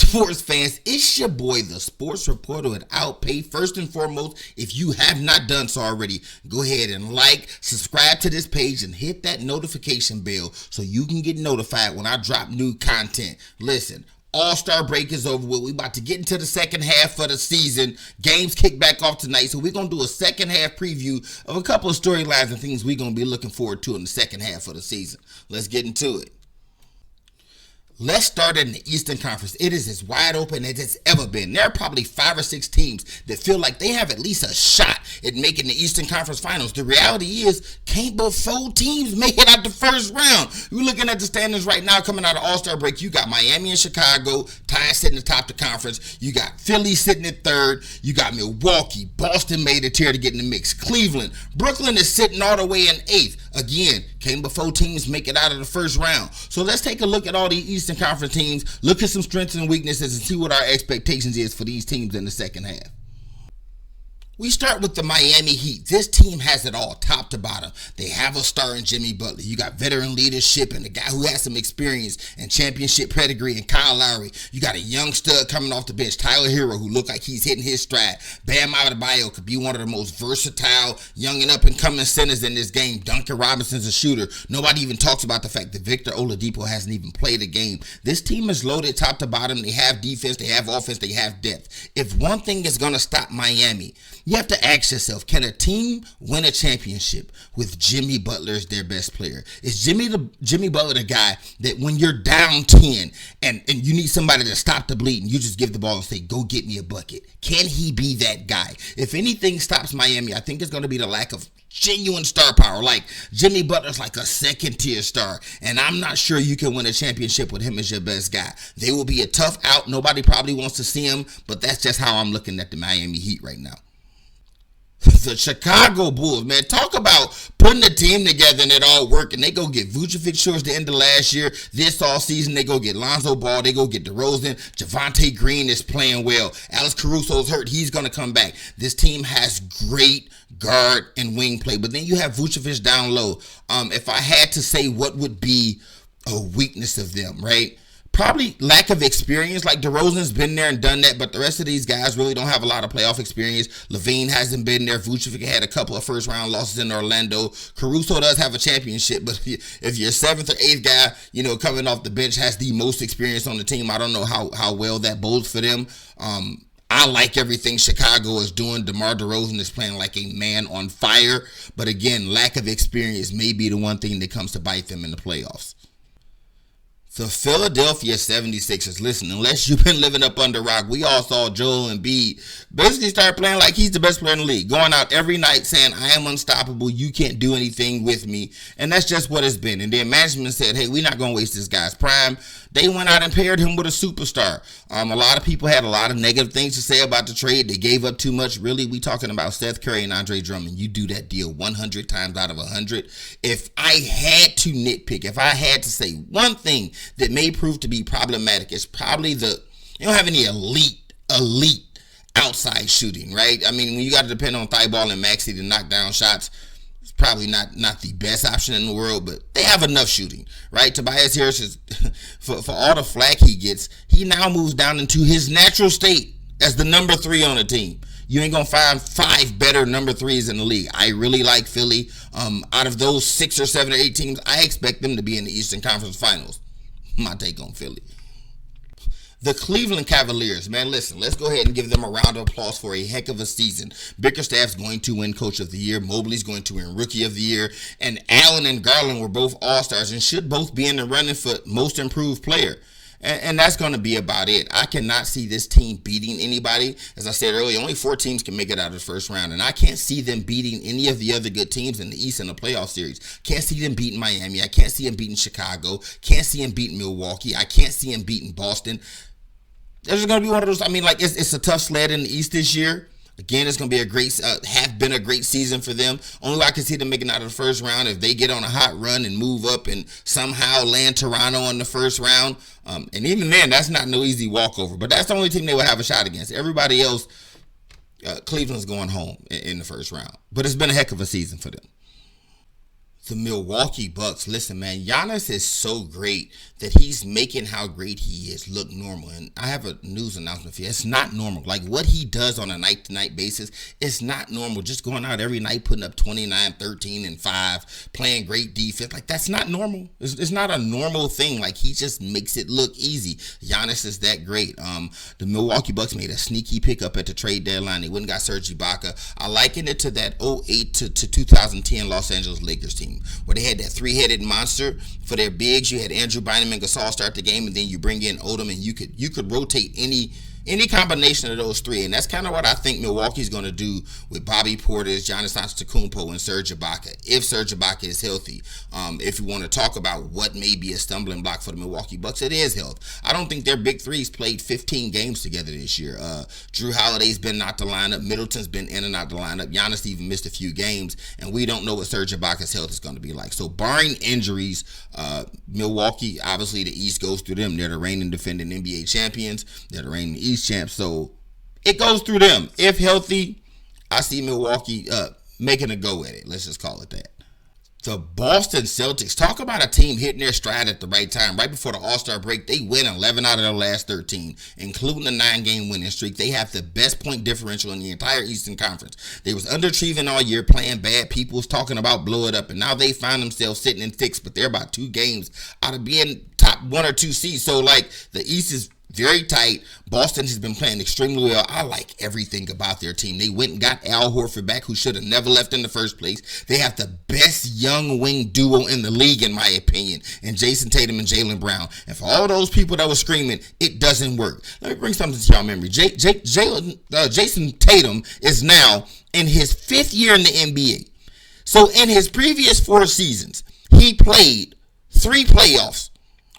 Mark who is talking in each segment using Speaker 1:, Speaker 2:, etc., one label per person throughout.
Speaker 1: sports fans? It's your boy, the sports reporter without pay. First and foremost, if you have not done so already, go ahead and like, subscribe to this page, and hit that notification bell so you can get notified when I drop new content. Listen, All-Star break is over with. We about to get into the second half of the season. Games kick back off tonight, so we're going to do a second half preview of a couple of storylines and things we're going to be looking forward to in the second half of the season. Let's get into it. Let's start in the Eastern Conference. It is as wide open as it's ever been. There are probably 5 or 6 teams that feel like they have at least a shot at making the Eastern Conference Finals. The reality is, can't but 4 teams make it out the first round. You're looking at the standings right now coming out of All-Star break. You got Miami and Chicago tied sitting atop the conference. You got Philly sitting at 3rd. You got Milwaukee. Boston made a tear to get in the mix. Cleveland. Brooklyn is sitting all the way in 8th. Again, came before teams make it out of the first round. So let's take a look at all the Eastern Conference teams, look at some strengths and weaknesses, and see what our expectations is for these teams in the second half. We start with the Miami Heat. This team has it all, top to bottom. They have a star in Jimmy Butler. You got veteran leadership and a guy who has some experience and championship pedigree in Kyle Lowry. You got a young stud coming off the bench, Tyler Hero, who look like he's hitting his stride. Bam Adebayo could be one of the most versatile, young and up-and-coming centers in this game. Duncan Robinson's a shooter. Nobody even talks about the fact that Victor Oladipo hasn't even played a game. This team is loaded top to bottom. They have defense, they have offense, they have depth. If one thing is going to stop Miami, you have to ask yourself, can a team win a championship with Jimmy Butler as their best player? Is Jimmy Butler the guy that when you're down 10 and you need somebody to stop the bleeding, you just give the ball and say, go get me a bucket? Can he be that guy? If anything stops Miami, I think it's going to be the lack of genuine star power. Like, Jimmy Butler's like a second tier star, and I'm not sure you can win a championship with him as your best guy. They will be a tough out. Nobody probably wants to see him, but that's just how I'm looking at the Miami Heat right now. The Chicago Bulls, man, talk about putting a team together and it all working. They go get Vucevic towards the end of last year. This all season, they go get Lonzo Ball. They go get DeRozan. Javonte Green is playing well. Alex Caruso's hurt. He's going to come back. This team has great guard and wing play. But then you have Vucevic down low. If I had to say what would be a weakness of them, right? Probably lack of experience. Like, DeRozan's been there and done that, but the rest of these guys really don't have a lot of playoff experience. LaVine hasn't been there. Vucevic had a couple of first-round losses in Orlando. Caruso does have a championship, but if your 7th or 8th guy, coming off the bench has the most experience on the team, I don't know how well that bodes for them. I like everything Chicago is doing. DeMar DeRozan is playing like a man on fire, but again, lack of experience may be the one thing that comes to bite them in the playoffs. The Philadelphia 76ers, listen, unless you've been living up under a rock, we all saw Joel Embiid basically start playing like he's the best player in the league, going out every night saying, I am unstoppable, you can't do anything with me, and that's just what it's been. And then management said, hey, we're not going to waste this guy's prime. They went out and paired him with a superstar. A lot of people had a lot of negative things to say about the trade. They gave up too much. Really, we talking about Seth Curry and Andre Drummond. You do that deal 100 times out of 100. If I had to nitpick, if I had to say one thing that may prove to be problematic, it's probably you don't have any elite outside shooting, right? I mean, when you got to depend on Thibault and Maxey to knock down shots, it's probably not the best option in the world, but they have enough shooting, right? Tobias Harris is, for all the flack he gets, he now moves down into his natural state as the number 3 on the team. You ain't going to find 5 better number 3s in the league. I really like Philly. Out of those 6 or 7 or 8 teams, I expect them to be in the Eastern Conference Finals. My take on Philly. The Cleveland Cavaliers, man, listen, let's go ahead and give them a round of applause for a heck of a season. Bickerstaff's going to win Coach of the Year. Mobley's going to win Rookie of the Year. And Allen and Garland were both All-Stars and should both be in the running for Most Improved Player. And that's going to be about it. I cannot see this team beating anybody. As I said earlier, only 4 teams can make it out of the first round. And I can't see them beating any of the other good teams in the East in the playoff series. Can't see them beating Miami. I can't see them beating Chicago. Can't see them beating Milwaukee. I can't see them beating Boston. There's going to be one of those, it's a tough sled in the East this year. Again, it's going to be have been a great season for them. Only way I can see them making out of the first round if they get on a hot run and move up and somehow land Toronto in the first round. And even then, that's not no easy walkover. But that's the only team they would have a shot against. Everybody else, Cleveland's going home in the first round. But it's been a heck of a season for them. The Milwaukee Bucks. Listen, man, Giannis is so great that he's making how great he is look normal. And I have a news announcement for you. It's not normal. Like what he does on a night-to-night basis, it's not normal. Just going out every night, putting up 29, 13, and 5, playing great defense. Like that's not normal. It's not a normal thing. Like he just makes it look easy. Giannis is that great. The Milwaukee Bucks made a sneaky pickup at the trade deadline. They went and got Serge Ibaka. I liken it to that 08 to 2010 Los Angeles Lakers team, where they had that three-headed monster for their bigs. You had Andrew Bynum and Gasol start the game, and then you bring in Odom, and you could rotate any combination of those three. And that's kind of what I think Milwaukee's going to do with Bobby Portis, Giannis Antetokounmpo, and Serge Ibaka, if Serge Ibaka is healthy. If you want to talk about what may be a stumbling block for the Milwaukee Bucks, it is health. I don't think their big threes played 15 games together this year. Drew Holiday's been out the lineup. Middleton's been in and out the lineup. Giannis even missed a few games, and we don't know what Serge Ibaka's health is going to be like. So barring injuries, Milwaukee, obviously the East goes through them. They're the reigning defending NBA champions. They're the reigning East champs, so it goes through them. If healthy, I see Milwaukee making a go at it. Let's just call it that. The Boston Celtics, talk about a team hitting their stride at the right time. Right before the All-Star break, they win 11 out of their last 13, including the 9-game winning streak. They have the best point differential in the entire Eastern Conference. They was underachieving all year, playing bad. People was talking about blow it up, and now they find themselves sitting in 6th, but they're about 2 games out of being top 1 or 2 seeds. So, like, the East is very tight. Boston has been playing extremely well. I like everything about their team. They went and got Al Horford back, who should have never left in the first place. They have the best young wing duo in the league, in my opinion, and Jason Tatum and Jaylen Brown. And for all those people that were screaming, it doesn't work. Let me bring something to y'all memory. Jason Tatum is now in his 5th year in the NBA. So in his previous 4 seasons, he played 3 playoffs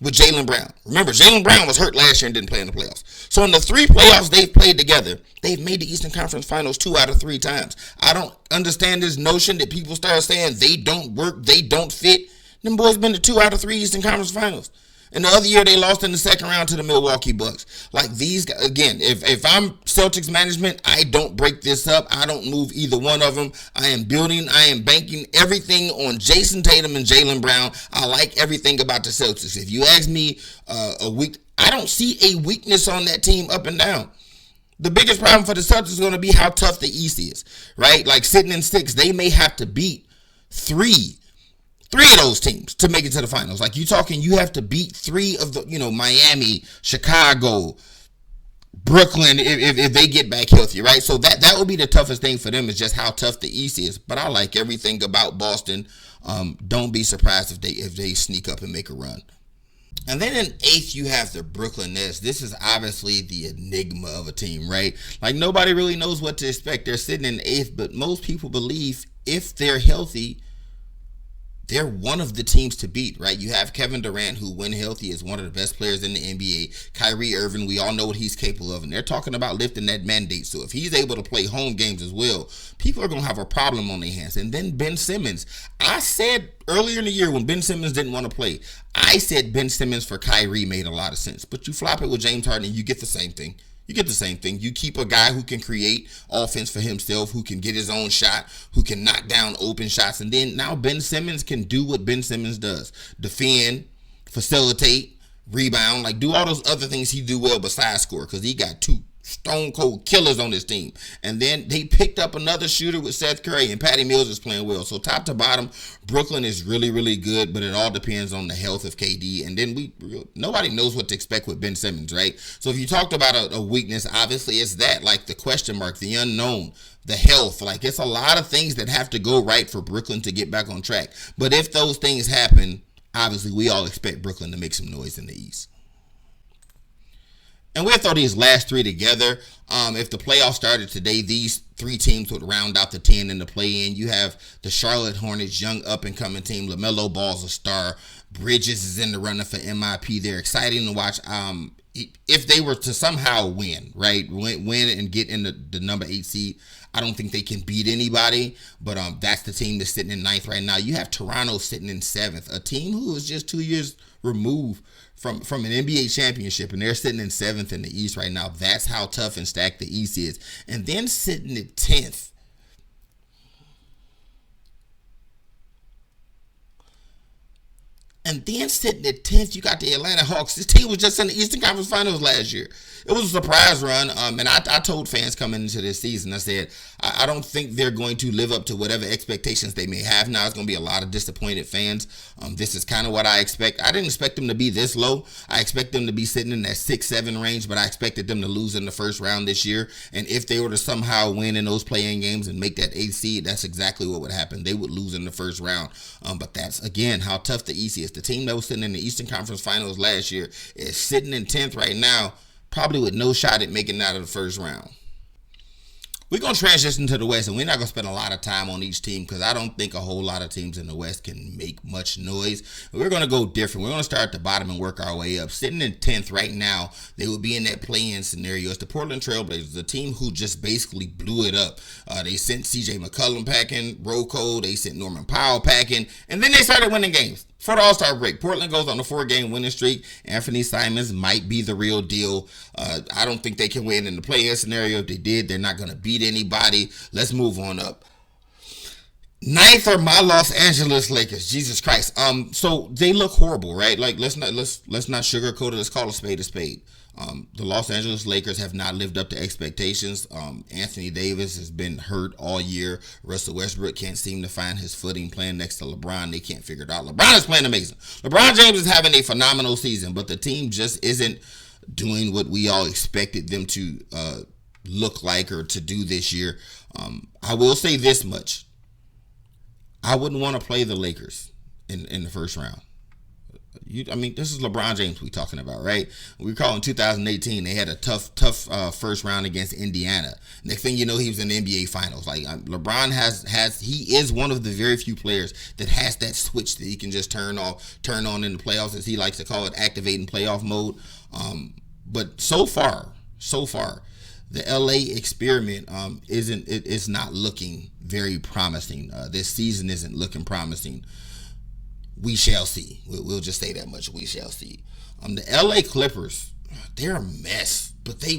Speaker 1: with Jaylen Brown. Remember, Jaylen Brown was hurt last year and didn't play in the playoffs. So in the 3 playoffs they've played together, they've made the Eastern Conference Finals 2 out of 3 times. I don't understand this notion that people start saying they don't work, they don't fit. Them boys been to 2 out of 3 Eastern Conference Finals. And the other year, they lost in the second round to the Milwaukee Bucks. Like these guys, again, if I'm Celtics management, I don't break this up. I don't move either one of them. I am banking everything on Jason Tatum and Jaylen Brown. I like everything about the Celtics. If you ask me I don't see a weakness on that team up and down. The biggest problem for the Celtics is going to be how tough the East is, right? Like sitting in 6, they may have to beat 3 of those teams to make it to the finals. Like you have to beat 3 of the, Miami, Chicago, Brooklyn, if they get back healthy, right? So that would be the toughest thing for them, is just how tough the East is. But I like everything about Boston. Don't be surprised if they sneak up and make a run. And then in 8th, you have the Brooklyn Nets. This is obviously the enigma of a team, right? Like nobody really knows what to expect. They're sitting in 8th, but most people believe if they're healthy, they're one of the teams to beat, right? You have Kevin Durant, who, when healthy, is one of the best players in the NBA. Kyrie Irving, we all know what he's capable of, and they're talking about lifting that mandate. So if he's able to play home games as well, people are going to have a problem on their hands. And then Ben Simmons. I said earlier in the year when Ben Simmons didn't want to play, I said Ben Simmons for Kyrie made a lot of sense. But you flop it with James Harden, and you get the same thing. You keep a guy who can create offense for himself, who can get his own shot, who can knock down open shots. And then now Ben Simmons can do what Ben Simmons does. Defend, facilitate, rebound, like do all those other things he do well besides score, because he got 2 stone cold killers on his team. And then they picked up another shooter with Seth Curry, and Patty Mills is playing well. So top to bottom, Brooklyn is really, really good, but it all depends on the health of KD. And then nobody knows what to expect with Ben Simmons, right? So if you talked about a weakness, obviously it's that, like the question mark, the unknown, the health. Like it's a lot of things that have to go right for Brooklyn to get back on track. But if those things happen, obviously we all expect Brooklyn to make some noise in the East. And we'll throw these last 3 together. If the playoffs started today, these 3 teams would round out the 10 in the play-in. You have the Charlotte Hornets, young up-and-coming team. LaMelo Ball's a star. Bridges is in the running for MIP. They're exciting to watch. If they were to somehow win, right, win and get in the number 8 seed, I don't think they can beat anybody. But that's the team that's sitting in 9th right now. You have Toronto sitting in 7th, a team who is just 2 years removed from an NBA championship, and they're sitting in 7th in the East right now. That's how tough and stacked the East is. And then sitting at 10th, And then sitting at 10th, you got the Atlanta Hawks. This team was just in the Eastern Conference Finals last year. It was a surprise run, and I told fans coming into this season, I said, I don't think they're going to live up to whatever expectations they may have now. It's going to be a lot of disappointed fans. This is kind of what I expect. I didn't expect them to be this low. I expect them to be sitting in that 6-7 range, but I expected them to lose in the first round this year. And if they were to somehow win in those play-in games and make that 8th seed, that's exactly what would happen. They would lose in the first round. But that's, again, how tough the East is. The team that was sitting in the Eastern Conference Finals last year is sitting in 10th right now, probably with no shot at making it out of the first round. We're going to transition to the West, and we're not going to spend a lot of time on each team because I don't think a whole lot of teams in the West can make much noise. We're going to go different. We're going to start at the bottom and work our way up. Sitting in 10th right now, they would be in that play-in scenario. It's the Portland Trailblazers, the team who just basically blew it up. They sent C.J. McCollum packing, Rocco, they sent Norman Powell packing, and then they started winning games. For the All-Star break, Portland goes on a 4-game winning streak. Anthony Simons might be the real deal. I don't think they can win in the play-in scenario. If they did, they're not going to beat anybody. Let's move on up. 9th are my Los Angeles Lakers. Jesus Christ. So they look horrible, right? Like let's not sugarcoat it. Let's call a spade a spade. The Los Angeles Lakers have not lived up to expectations. Anthony Davis has been hurt all year. Russell Westbrook can't seem to find his footing playing next to LeBron. They can't figure it out. LeBron is playing amazing. LeBron James is having a phenomenal season, but the team just isn't doing what we all expected them to look like or to do this year. I will say this much. I wouldn't want to play the Lakers in the first round. This is LeBron James we're talking about, right? We recall in 2018, they had a tough first round against Indiana. Next thing you know, he was in the NBA Finals. Like LeBron he is one of the very few players that has that switch that he can just turn on in the playoffs, as he likes to call it, activating playoff mode. But so far, the LA experiment is not looking very promising. This season isn't looking promising. We shall see. We'll just say that much. We shall see. The LA Clippers, they're a mess, but they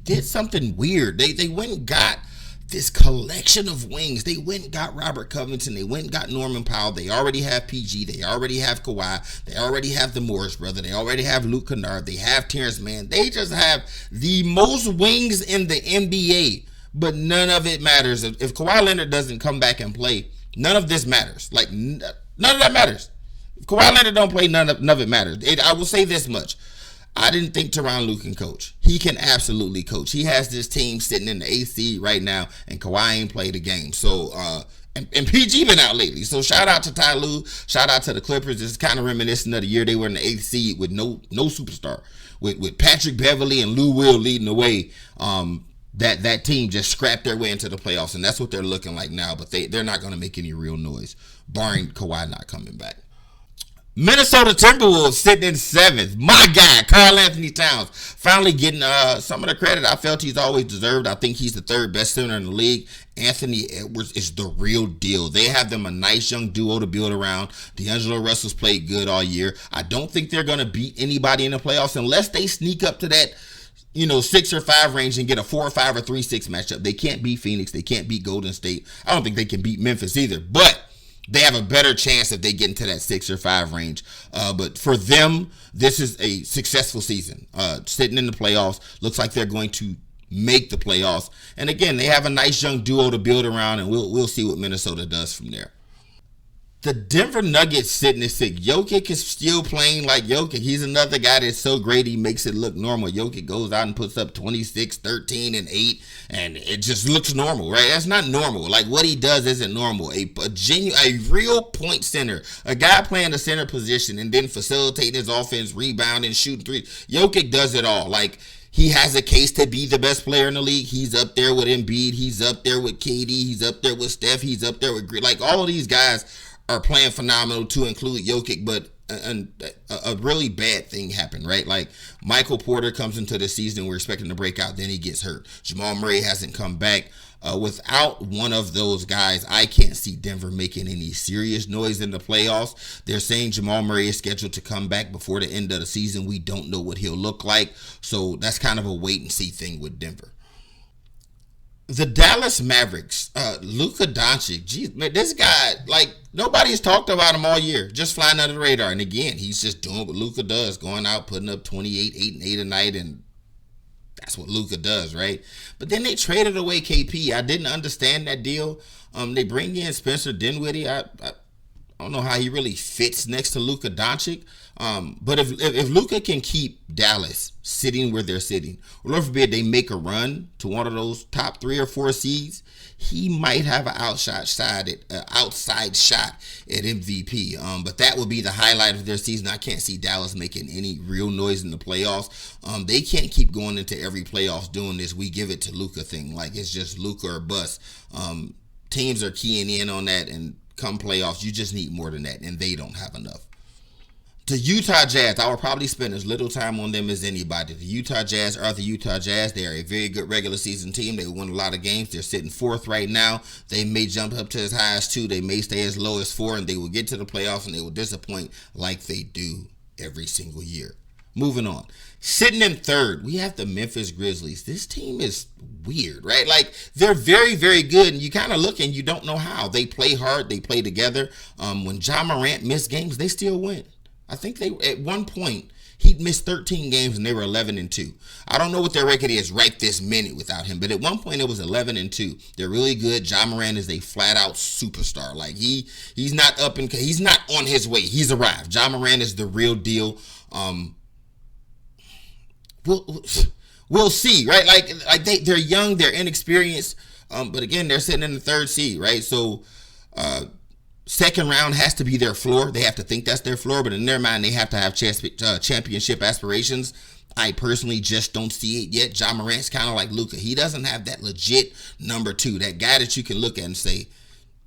Speaker 1: did something weird. They went and got this collection of wings. They went and got Robert Covington. They went and got Norman Powell. They already have PG. They already have Kawhi. They already have the Morris brother. They already have Luke Kennard. They have Terrence Mann. They just have the most wings in the NBA, but none of it matters. If Kawhi Leonard doesn't come back and play, none of this matters. Like, none of that matters. If Kawhi Leonard don't play, none of it matters. I will say this much. I didn't think Tyronn Lue can coach. He can absolutely coach. He has this team sitting in the 8th seed right now, and Kawhi ain't played a game. So, and PG been out lately. So shout out to Ty Lue. Shout out to the Clippers. It's kind of reminiscent of the year they were in the 8th seed with no superstar. With Patrick Beverly and Lou Will leading the way. That team just scrapped their way into the playoffs, and that's what they're looking like now. But they're not going to make any real noise, barring Kawhi not coming back. Minnesota Timberwolves sitting in 7th. My guy, Karl Anthony Towns, finally getting some of the credit I felt he's always deserved. I think he's the 3rd best center in the league. Anthony Edwards is the real deal. They have them a nice young duo to build around. D'Angelo Russell's played good all year. I don't think they're going to beat anybody in the playoffs unless they sneak up to that 6 or 5 range and get a 4 or 5 or 3-6 matchup. They can't beat Phoenix. They can't beat Golden State. I don't think they can beat Memphis either. But they have a better chance if they get into that 6 or 5 range. But for them, this is a successful season. Sitting in the playoffs, looks like they're going to make the playoffs. And again, they have a nice young duo to build around, and we'll see what Minnesota does from there. The Denver Nuggets sitting at 6. Jokic is still playing like Jokic. He's another guy that's so great he makes it look normal. Jokic goes out and puts up 26, 13, and 8, and it just looks normal, right? That's not normal. Like, what he does isn't normal. A real point center, a guy playing the center position and then facilitating his offense, rebounding, shooting threes. Jokic does it all. Like, he has a case to be the best player in the league. He's up there with Embiid. He's up there with KD. He's up there with Steph. He's up there with like all of these guys are playing phenomenal, to include Jokic, but a really bad thing happened, right? Like, Michael Porter comes into the season, we're expecting to break out, then he gets hurt. Jamal Murray hasn't come back. Without one of those guys, I can't see Denver making any serious noise in the playoffs. They're saying Jamal Murray is scheduled to come back before the end of the season. We don't know what he'll look like, so that's kind of a wait and see thing with Denver. The Dallas Mavericks, Luka Doncic. Geez, man, this guy, like, nobody's talked about him all year, just flying under the radar. And again, he's just doing what Luka does, going out, putting up 28, 8, and 8 a night, and that's what Luka does, right? But then they traded away KP. I didn't understand that deal. They bring in Spencer Dinwiddie. I don't know how he really fits next to Luka Doncic. But if Luka can keep Dallas sitting where they're sitting, or Lord forbid they make a run to one of those top 3 or 4 seeds, he might have an outside shot at MVP. But that would be the highlight of their season. I can't see Dallas making any real noise in the playoffs. They can't keep going into every playoffs doing this "we give it to Luka" thing. Like, it's just Luka or bust. Teams are keying in on that, and come playoffs, you just need more than that, and they don't have enough. The Utah Jazz, I will probably spend as little time on them as anybody. The Utah Jazz are the Utah Jazz. They are a very good regular season team. They won a lot of games. They're sitting 4th right now. They may jump up to as high as 2. They may stay as low as 4, and they will get to the playoffs, and they will disappoint like they do every single year. Moving on. Sitting in 3rd, we have the Memphis Grizzlies. This team is weird, right? Like, they're very, very good, and you kind of look and you don't know how. They play hard. They play together. When Ja Morant missed games, they still win. I think they, at one point, he'd missed 13 games and they were 11-2. I don't know what their record is right this minute without him, but at one point it was 11-2. They're really good. Ja Morant is a flat-out superstar. Like, he's not up and he's not on his way. He's arrived. Ja Morant is the real deal. We'll see, right? Like they're young, they're inexperienced, but again, they're sitting in the 3rd seed, right? So, second round has to be their floor. They have to think that's their floor, but in their mind, they have to have championship aspirations. I personally just don't see it yet. Ja Morant's kind of like Luka. He doesn't have that legit number 2, that guy that you can look at and say,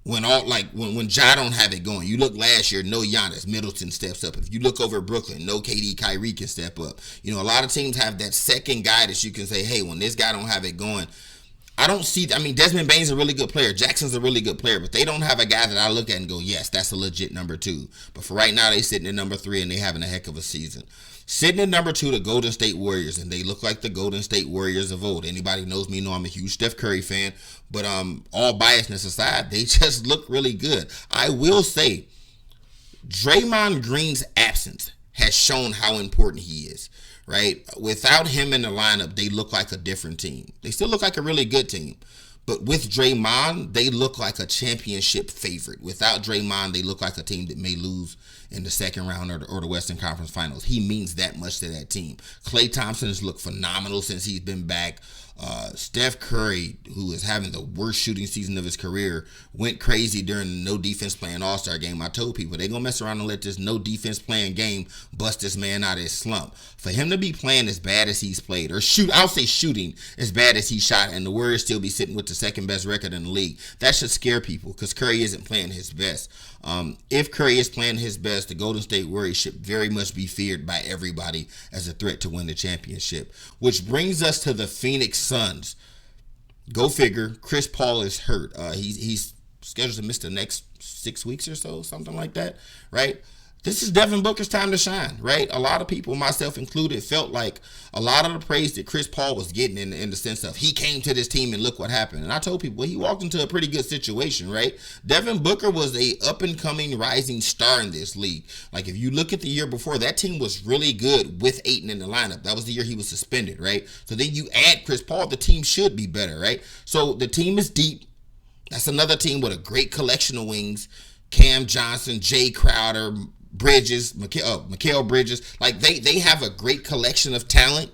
Speaker 1: when Ja don't have it going. You look last year, no Giannis, Middleton steps up. If you look over at Brooklyn, no KD, Kyrie can step up. You know, a lot of teams have that second guy that you can say, hey, when this guy don't have it going, I don't see, Desmond Bane's a really good player. Jackson's a really good player, but they don't have a guy that I look at and go, yes, that's a legit number 2. But for right now, they sitting at number 3 and they having a heck of a season. Sitting at number 2, the Golden State Warriors, and they look like the Golden State Warriors of old. Anybody knows me know I'm a huge Steph Curry fan, but all biasness aside, they just look really good. I will say, Draymond Green's absence has shown how important he is. Right? Without him in the lineup, they look like a different team. They still look like a really good team. But with Draymond, they look like a championship favorite. Without Draymond, they look like a team that may lose in the second round or the Western Conference Finals. He means that much to that team. Klay Thompson has looked phenomenal since he's been back. Steph Curry, who is having the worst shooting season of his career, went crazy during the no defense playing All-Star game. I told people they're going to mess around and let this no defense playing game bust this man out of his slump. For him to be playing as bad as he's played, or shooting as bad as he shot, and the Warriors still be sitting with the second best record in the league, that should scare people because Curry isn't playing his best. If Curry is playing his best, the Golden State Warriors should very much be feared by everybody as a threat to win the championship. Which brings us to the Phoenix Suns. Go figure. Chris Paul is hurt. He's scheduled to miss the next 6 weeks or so, something like that, right? This is Devin Booker's time to shine, right? A lot of people, myself included, felt like a lot of the praise that Chris Paul was getting in the sense of he came to this team and look what happened. And I told people, well, he walked into a pretty good situation, right? Devin Booker was a up-and-coming rising star in this league. Like, if you look at the year before, that team was really good with Ayton in the lineup. That was the year he was suspended, right? So then you add Chris Paul, the team should be better, right? So the team is deep. That's another team with a great collection of wings. Cam Johnson, Jay Crowder, Bridges, Mikal Bridges, like they have a great collection of talent.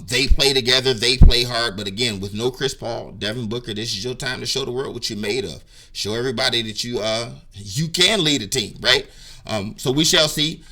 Speaker 1: They play together, they play hard, but again, with no Chris Paul, Devin Booker, this is your time to show the world what you're made of. Show everybody that you can lead a team, right? So we shall see.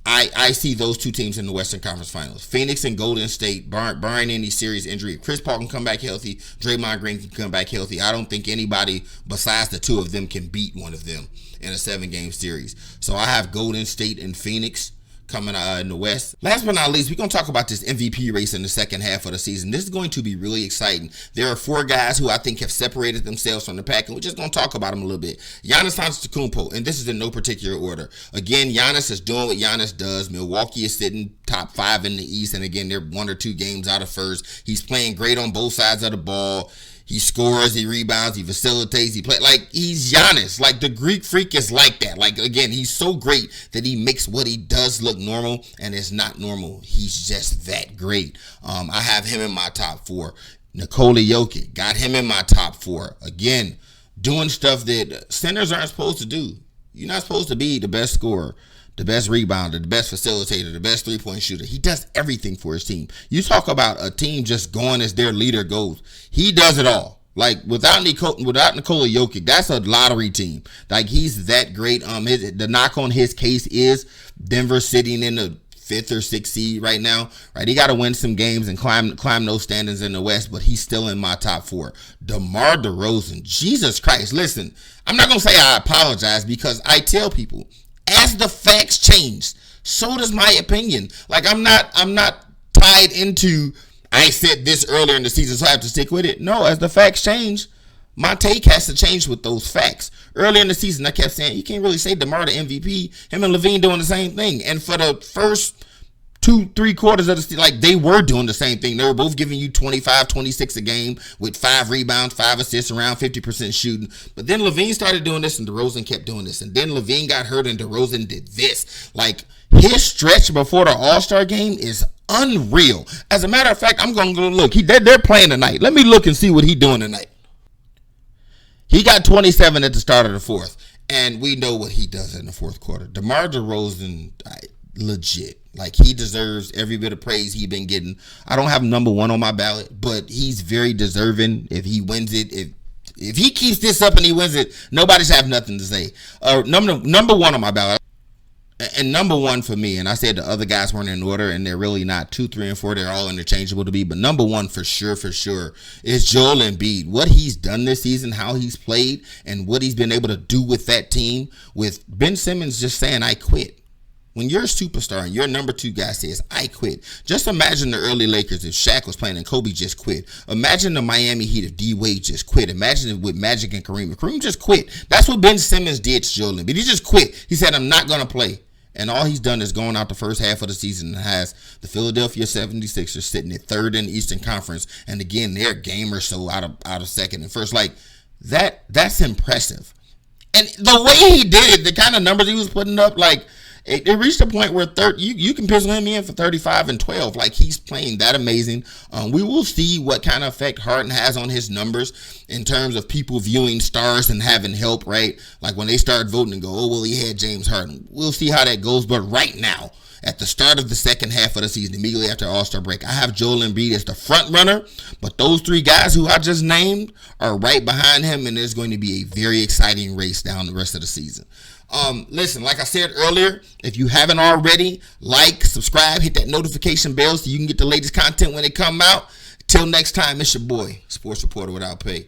Speaker 1: I see those two teams in the Western Conference Finals. Phoenix and Golden State, barring any serious injury. If Chris Paul can come back healthy, Draymond Green can come back healthy. I don't think anybody besides the two of them can beat one of them in a 7-game series. So I have Golden State and Phoenix coming in the West. Last but not least, we're going to talk about this MVP race in the second half of the season. This is going to be really exciting. There are 4 guys who I think have separated themselves from the pack, and we're just going to talk about them a little bit. Giannis Antetokounmpo, and this is in no particular order. Again, Giannis is doing what Giannis does. Milwaukee is sitting top 5 in the East, and again, they're 1 or 2 games out of first. He's playing great on both sides of the ball. He scores, he rebounds, he facilitates, he plays. Like, he's Giannis. Like, the Greek freak is like that. Like, again, he's so great that he makes what he does look normal, and it's not normal. He's just that great. I have him in my top 4. Nikola Jokic, got him in my top 4. Again, doing stuff that centers aren't supposed to do. You're not supposed to be the best scorer, the best rebounder, the best facilitator, the best three-point shooter. He does everything for his team. You talk about a team just going as their leader goes. He does it all. Like, without Nikola Jokic, that's a lottery team. Like, he's that great. The knock on his case is Denver sitting in the 5th or 6th seed right now. Right, he got to win some games and climb those standings in the West, but he's still in my top 4. DeMar DeRozan, Jesus Christ. Listen, I'm not gonna say I apologize, because I tell people, as the facts change, so does my opinion. Like, I'm not tied into, I said this earlier in the season, so I have to stick with it. No, as the facts change, my take has to change with those facts. Earlier in the season, I kept saying, you can't really say DeMar the MVP. Him and LaVine doing the same thing. And for the first 2-3 quarters of the season, like, they were doing the same thing. They were both giving you 25, 26 a game with 5 rebounds, 5 assists, around 50% shooting. But then LaVine started doing this, and DeRozan kept doing this. And then LaVine got hurt, and DeRozan did this. Like, his stretch before the All-Star game is unreal. As a matter of fact, I'm going to go look. They're playing tonight. Let me look and see what he's doing tonight. He got 27 at the start of the 4th, and we know what he does in the 4th quarter. DeMar DeRozan, legit. Like, he deserves every bit of praise he's been getting. I don't have number 1 on my ballot, but he's very deserving if he wins it. If he keeps this up and he wins it, nobody's have nothing to say. Number 1 on my ballot. And number 1 for me, and I said the other guys weren't in order, and they're really not. 2, 3, and 4, they're all interchangeable to be. But number 1 for sure, is Joel Embiid. What he's done this season, how he's played, and what he's been able to do with that team, with Ben Simmons just saying, I quit. When you're a superstar and your number 2 guy says, I quit. Just imagine the early Lakers if Shaq was playing and Kobe just quit. Imagine the Miami Heat if D-Wade just quit. Imagine it with Magic and Kareem. If Kareem just quit. That's what Ben Simmons did to Joel Embiid. He just quit. He said, I'm not going to play. And all he's done is going out the first half of the season and has the Philadelphia 76ers sitting at 3rd in the Eastern Conference. And again, they're a game or so out of 2nd and 1st. Like, that's impressive. And the way he did it, the kind of numbers he was putting up, like, it reached a point where you can pencil him in for 35 and 12. Like, he's playing that amazing. We will see what kind of effect Harden has on his numbers in terms of people viewing stars and having help, right? Like, when they start voting and go, oh, well, he had James Harden. We'll see how that goes. But right now, at the start of the second half of the season, immediately after All-Star break, I have Joel Embiid as the front runner. But those 3 guys who I just named are right behind him, and there's going to be a very exciting race down the rest of the season. Listen, like I said earlier, if you haven't already, like, subscribe, hit that notification bell so you can get the latest content when it come out. Till next time, it's your boy, Sports Reporter Without Pay.